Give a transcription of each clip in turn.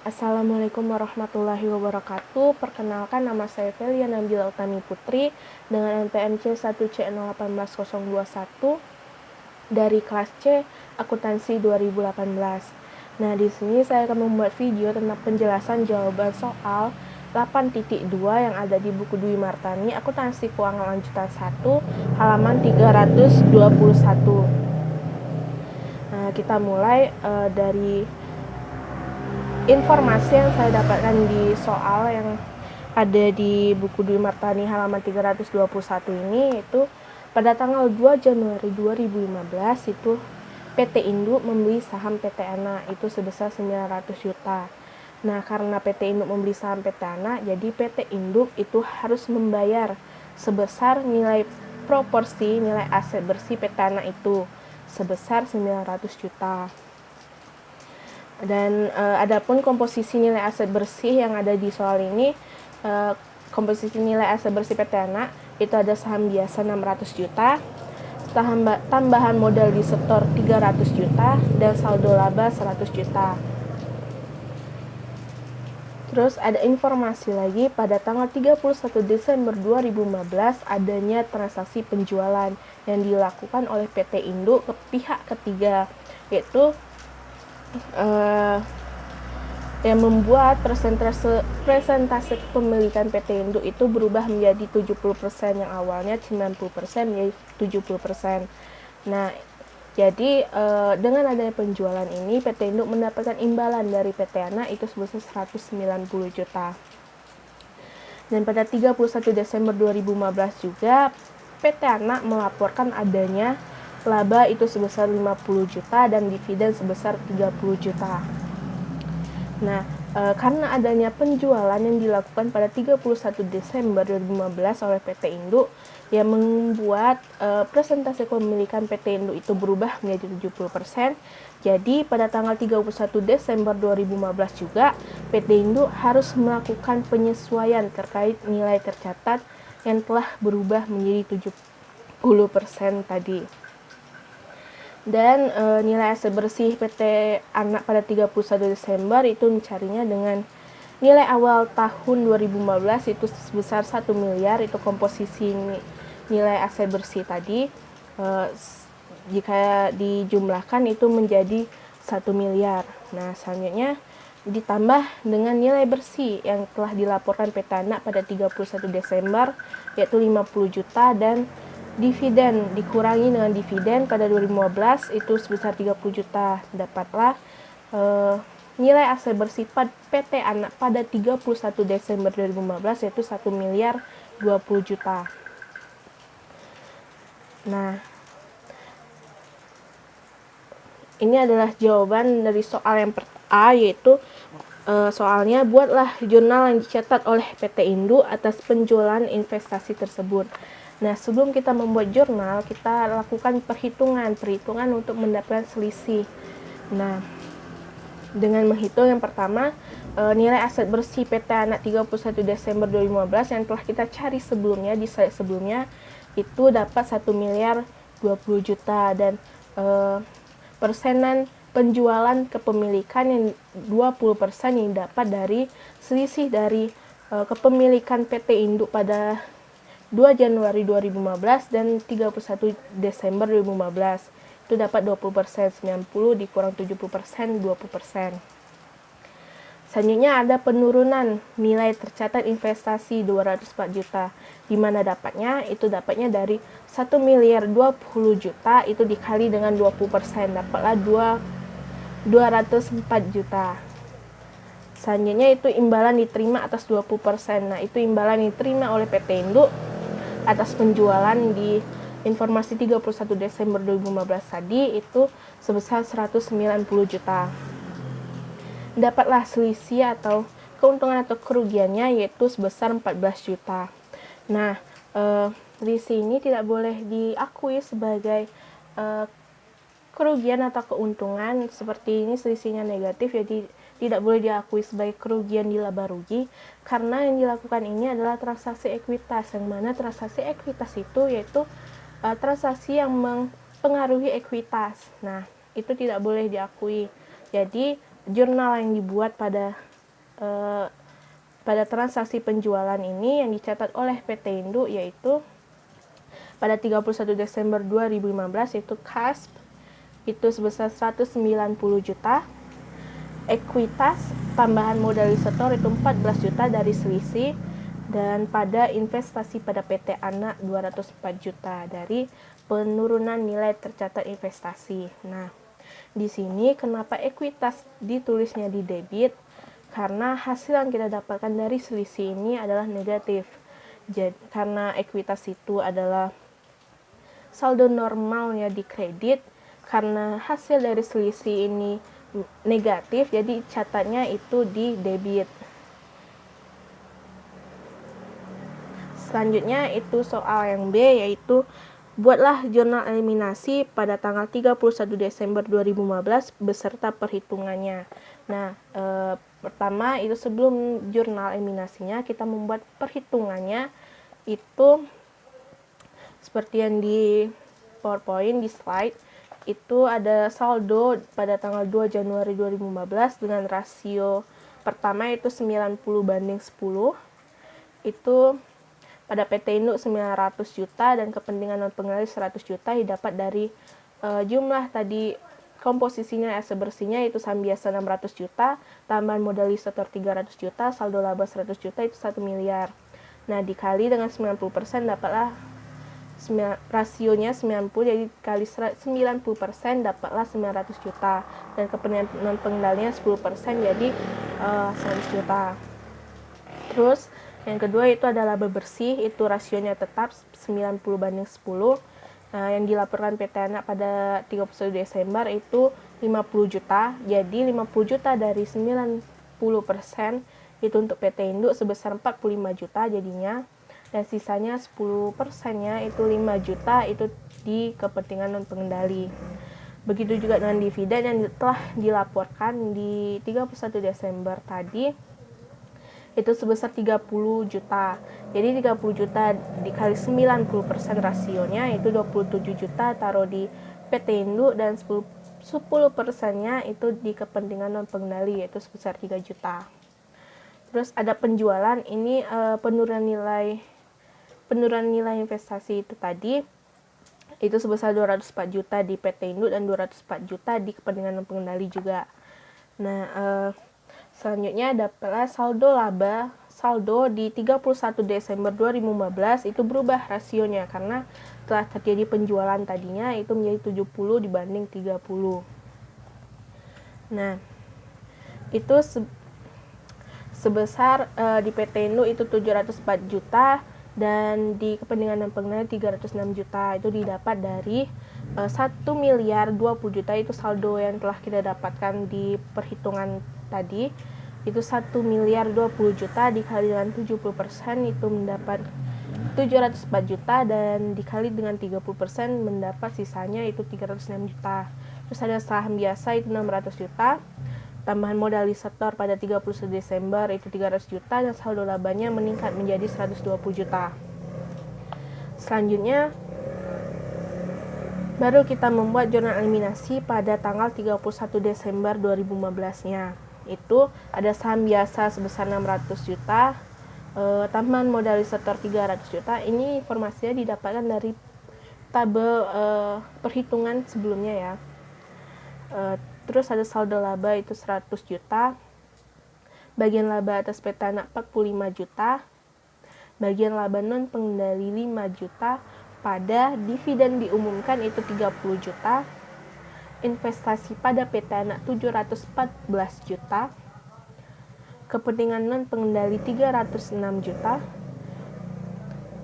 Assalamualaikum warahmatullahi wabarakatuh. Perkenalkan, nama saya Felia Nabila Utami Putri dengan NPM C1C018021 dari kelas C Akuntansi 2018. Nah, di sini saya akan membuat video tentang penjelasan jawaban soal 8.2 yang ada di buku Dwi Martani Akuntansi Keuangan Lanjutan 1 halaman 321. Nah, kita mulai dari informasi yang saya dapatkan di soal yang ada di buku Dwi Martani halaman 321 ini, yaitu pada tanggal 2 Januari 2015 itu PT Induk membeli saham PT Ana itu sebesar 900 juta. Nah, karena PT Induk membeli saham PT Ana, jadi PT Induk itu harus membayar sebesar nilai proporsi nilai aset bersih PT Ana itu sebesar 900 juta. Dan adapun komposisi nilai aset bersih yang ada di soal ini, komposisi nilai aset bersih PT Ana itu ada saham biasa 600 juta, tambahan modal di setor 300 juta, dan saldo laba 100 juta. Terus ada informasi lagi, pada tanggal 31 Desember 2015 adanya transaksi penjualan yang dilakukan oleh PT Induk ke pihak ketiga, yaitu yang membuat presentase kepemilikan PT Induk itu berubah menjadi 70%, yang awalnya 90% menjadi 70%. Nah, jadi dengan adanya penjualan ini PT Induk mendapatkan imbalan dari PT Ana itu sebesar 190 juta. Dan pada 31 Desember 2015 juga PT Ana melaporkan adanya laba itu sebesar 50 juta dan dividen sebesar 30 juta. Nah, karena adanya penjualan yang dilakukan pada 31 Desember 2015 oleh PT Induk yang membuat presentasi kepemilikan PT Induk itu berubah menjadi 70%. Jadi pada tanggal 31 Desember 2015 juga PT Induk harus melakukan penyesuaian terkait nilai tercatat yang telah berubah menjadi 70% tadi. Dan nilai aset bersih PT Ana pada 31 Desember itu mencarinya dengan nilai awal tahun 2015 itu sebesar 1 miliar, itu komposisi nilai aset bersih tadi. Jika dijumlahkan itu menjadi 1 miliar. Nah, selanjutnya ditambah dengan nilai bersih yang telah dilaporkan PT Ana pada 31 Desember yaitu 50 juta, dan dividen dikurangi dengan dividen pada 2015 itu sebesar 30 juta. Dapatlah nilai aset bersih PT Ana pada 31 Desember 2015 yaitu 1 miliar 20 juta. Nah, ini adalah jawaban dari soal yang pertama, yaitu soalnya buatlah jurnal yang dicetak oleh PT Induk atas penjualan investasi tersebut. Nah, sebelum kita membuat jurnal, kita lakukan perhitungan untuk mendapatkan selisih. Nah, dengan menghitung yang pertama, nilai aset bersih PT Ana 31 Desember 2015 yang telah kita cari sebelumnya di slide sebelumnya itu dapat 1 miliar 20 juta, dan persenan penjualan kepemilikan yang 20% yang dapat dari selisih dari kepemilikan PT Induk pada 2 Januari 2015 dan 31 Desember 2015 itu dapat 20%, 90 dikurang 70%, 20%. Selanjutnya ada penurunan nilai tercatat investasi 204 juta, di mana dapatnya dari 1 miliar 20 juta itu dikali dengan 20%, dapatlah 204 juta. Selanjutnya itu imbalan diterima atas 20%. Nah, itu imbalan diterima oleh PT Induk atas penjualan di informasi 31 Desember 2015 tadi itu sebesar 190 juta. Dapatlah selisih atau keuntungan atau kerugiannya yaitu sebesar 14 juta. Nah, selisih ini tidak boleh diakui sebagai kerugian atau keuntungan. Seperti ini selisihnya negatif, jadi tidak boleh diakui sebagai kerugian di laba rugi, karena yang dilakukan ini adalah transaksi ekuitas, yang mana transaksi ekuitas itu yaitu transaksi yang mempengaruhi ekuitas. Nah, itu tidak boleh diakui. Jadi jurnal yang dibuat pada eh, pada transaksi penjualan ini yang dicatat oleh PT Induk yaitu pada 31 Desember 2015 itu cash itu sebesar 190 juta, ekuitas tambahan modal setor itu 14 juta dari selisih, dan pada investasi pada PT Anak 204 juta dari penurunan nilai tercatat investasi. Nah, di sini kenapa ekuitas ditulisnya di debit? Karena hasil yang kita dapatkan dari selisih ini adalah negatif. Jadi, karena ekuitas itu adalah saldo normalnya di kredit, karena hasil dari selisih ini negatif, jadi catatnya itu di debit. Selanjutnya itu soal yang B, yaitu buatlah jurnal eliminasi pada tanggal 31 Desember 2015 beserta perhitungannya. Nah, pertama itu sebelum jurnal eliminasinya kita membuat perhitungannya itu seperti yang di PowerPoint di slide. Itu ada saldo pada tanggal 2 Januari 2015 dengan rasio pertama itu 90/10. Itu pada PT Induk 900 juta dan kepentingan non pengendali 100 juta didapat dari jumlah tadi komposisinya aset bersihnya itu saham biasa 600 juta, tambahan modal setor 300 juta, saldo laba 100 juta itu 1 miliar. Nah, dikali dengan 90% dapatlah rasionya 90, jadi kali 90% dapatlah 900 juta dan kepentingan non pengendalinya 10% jadi 100 juta. Terus yang kedua itu ada laba bersih, itu rasionya tetap 90/10. Nah, yang dilaporkan PT Anak pada 31 Desember itu 50 juta, jadi 50 juta dari 90% itu untuk PT Induk sebesar 45 juta jadinya. Dan sisanya 10%-nya itu 5 juta itu di kepentingan non pengendali. Begitu juga dengan dividen yang telah dilaporkan di 31 Desember tadi itu sebesar 30 juta. Jadi 30 juta dikali 90% rasionya itu 27 juta taruh di PT Induk, dan 10%-nya itu di kepentingan non pengendali yaitu sebesar 3 juta. Terus ada penjualan, ini penurunan nilai investasi itu tadi itu sebesar 204 juta di PT Induk dan 204 juta di kepentingan non pengendali juga. Nah, selanjutnya dapatlah saldo laba. Saldo di 31 Desember 2015 itu berubah rasionya karena telah terjadi penjualan tadinya itu menjadi 70 dibanding 30. Nah, itu sebesar di PT Induk itu 704 juta dan di kepentingan non pengendali 306 juta. Itu didapat dari 1 miliar 20 juta itu saldo yang telah kita dapatkan di perhitungan tadi. Itu 1 miliar 20 juta dikali dengan 70% itu mendapat 704 juta dan dikali dengan 30% mendapat sisanya itu 306 juta. Terus ada saham biasa itu 600 juta. Tambahan modal setor pada 31 Desember itu 300 juta dan saldo labanya meningkat menjadi 120 juta. Selanjutnya baru kita membuat jurnal eliminasi pada tanggal 31 Desember 2015-nya. Itu ada saham biasa sebesar 600 juta, tambahan modal setor 300 juta. Ini informasinya didapatkan dari tabel perhitungan sebelumnya ya. Terus ada saldo laba itu 100 juta, bagian laba atas PT Anak 45 juta, bagian laba non pengendali 5 juta, pada dividen diumumkan itu 30 juta, investasi pada PT Anak 714 juta, kepentingan non pengendali 306 juta,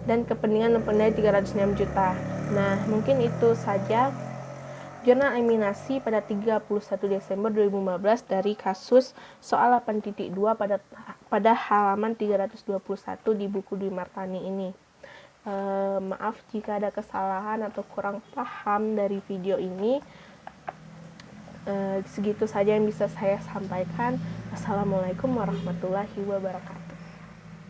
dan kepentingan non pengendali 306 juta. Nah, mungkin itu saja jurnal eliminasi pada 31 Desember 2015 dari kasus soal 8.2 pada halaman 321 di buku Dwi Martani ini. Maaf jika ada kesalahan atau kurang paham dari video ini. Segitu saja yang bisa saya sampaikan. Assalamualaikum warahmatullahi wabarakatuh.